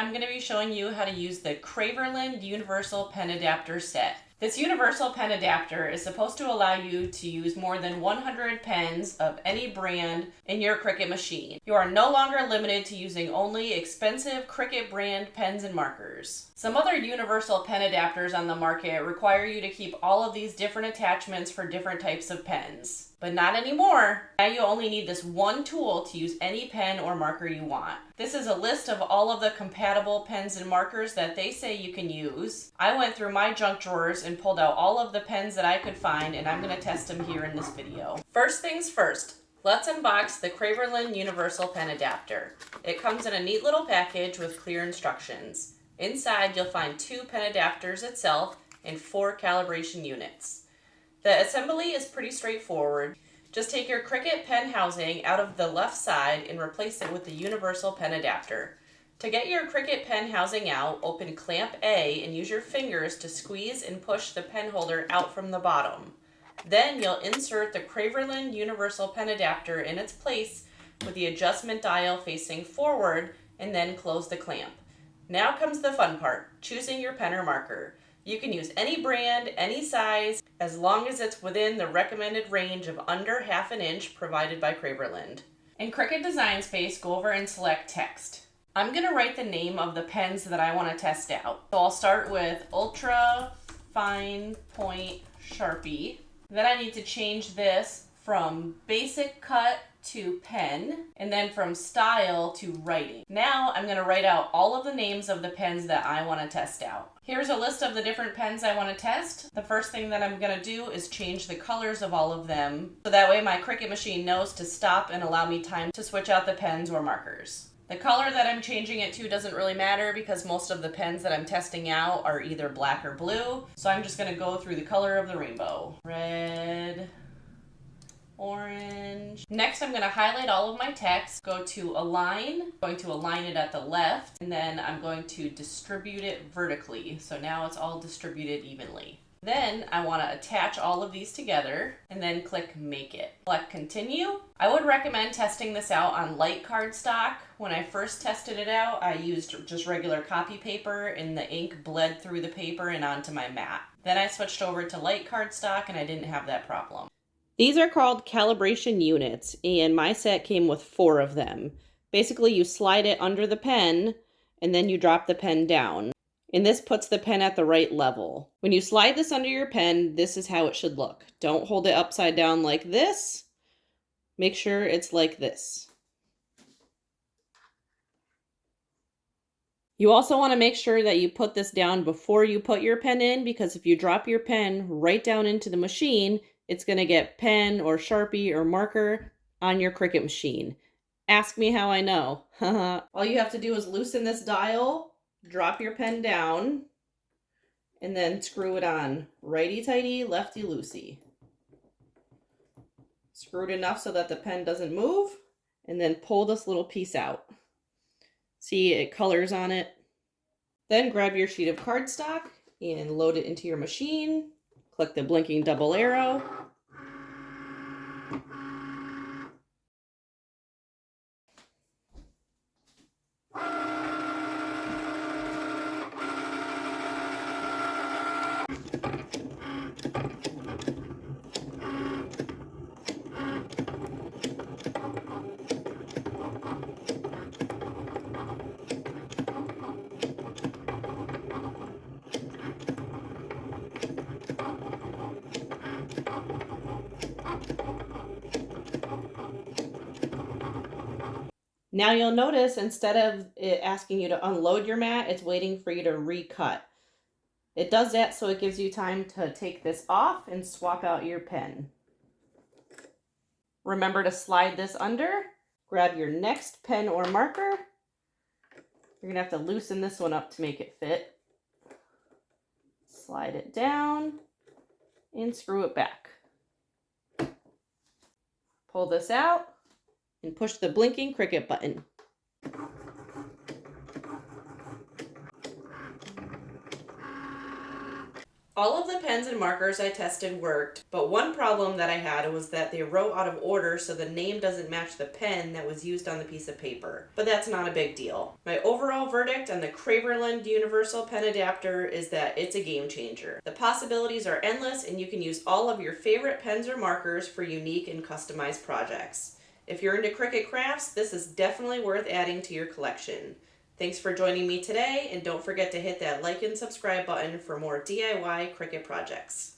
I'm going to be showing you how to use the Craverland Universal Pen Adapter set. This universal pen adapter is supposed to allow you to use more than 100 pens of any brand in your Cricut machine. You are no longer limited to using only expensive Cricut brand pens and markers. Some other universal pen adapters on the market require you to keep all of these different attachments for different types of pens. But not anymore. Now you only need this one tool to use any pen or marker you want. This is a list of all of the compatible pens and markers that they say you can use. I went through my junk drawers and pulled out all of the pens that I could find, and I'm going to test them here in this video. First things first, let's unbox the Craverland Universal Pen Adapter. It comes in a neat little package with clear instructions. Inside you'll find 2 pen adapters itself and 4 calibration units. The assembly is pretty straightforward. Just take your Cricut pen housing out of the left side and replace it with the universal pen adapter. To get your Cricut pen housing out, open clamp A and use your fingers to squeeze and push the pen holder out from the bottom. Then you'll insert the Craverland Universal Pen Adapter in its place with the adjustment dial facing forward, and then close the clamp. Now comes the fun part, choosing your pen or marker. You can use any brand, any size, as long as it's within the recommended range of under ½ inch provided by Craverland. In Cricut Design Space, go over and select text. I'm going to write the name of the pens that I want to test out. So I'll start with Ultra Fine Point Sharpie. Then I need to change this from basic cut to pen, and then from style to writing. Now I'm going to write out all of the names of the pens that I want to test out. Here's a list of the different pens I want to test. The first thing that I'm going to do is change the colors of all of them, so that way my Cricut machine knows to stop and allow me time to switch out the pens or markers. The color that I'm changing it to doesn't really matter because most of the pens that I'm testing out are either black or blue, so I'm just going to go through the color of the rainbow. Red, orange. Next, I'm going to highlight all of my text, go to align, I'm going to align it at the left, and then I'm going to distribute it vertically. So now it's all distributed evenly. Then I want to attach all of these together and then click Make It. Select Continue. I would recommend testing this out on light cardstock. When I first tested it out, I used just regular copy paper and the ink bled through the paper and onto my mat. Then I switched over to light cardstock and I didn't have that problem. These are called calibration units, and my set came with 4 of them. Basically, you slide it under the pen, and then you drop the pen down. And this puts the pen at the right level. When you slide this under your pen, this is how it should look. Don't hold it upside down like this. Make sure it's like this. You also want to make sure that you put this down before you put your pen in, because if you drop your pen right down into the machine, it's going to get pen or Sharpie or marker on your Cricut machine. Ask me how I know. All you have to do is loosen this dial, drop your pen down, and then screw it on. Righty-tighty, lefty-loosey. Screw it enough so that the pen doesn't move, and then pull this little piece out. See, it colors on it. Then grab your sheet of cardstock and load it into your machine. Click the blinking double arrow. Now you'll notice instead of it asking you to unload your mat, it's waiting for you to recut. It does that so it gives you time to take this off and swap out your pen. Remember to slide this under, grab your next pen or marker. You're gonna have to loosen this one up to make it fit. Slide it down and screw it back. Pull this out and push the blinking Cricut button. All of the pens and markers I tested worked, but one problem that I had was that they wrote out of order so the name doesn't match the pen that was used on the piece of paper. But that's not a big deal. My overall verdict on the Craverland Universal Pen Adapter is that it's a game changer. The possibilities are endless and you can use all of your favorite pens or markers for unique and customized projects. If you're into Cricut crafts, this is definitely worth adding to your collection. Thanks for joining me today, and don't forget to hit that like and subscribe button for more DIY Cricut projects.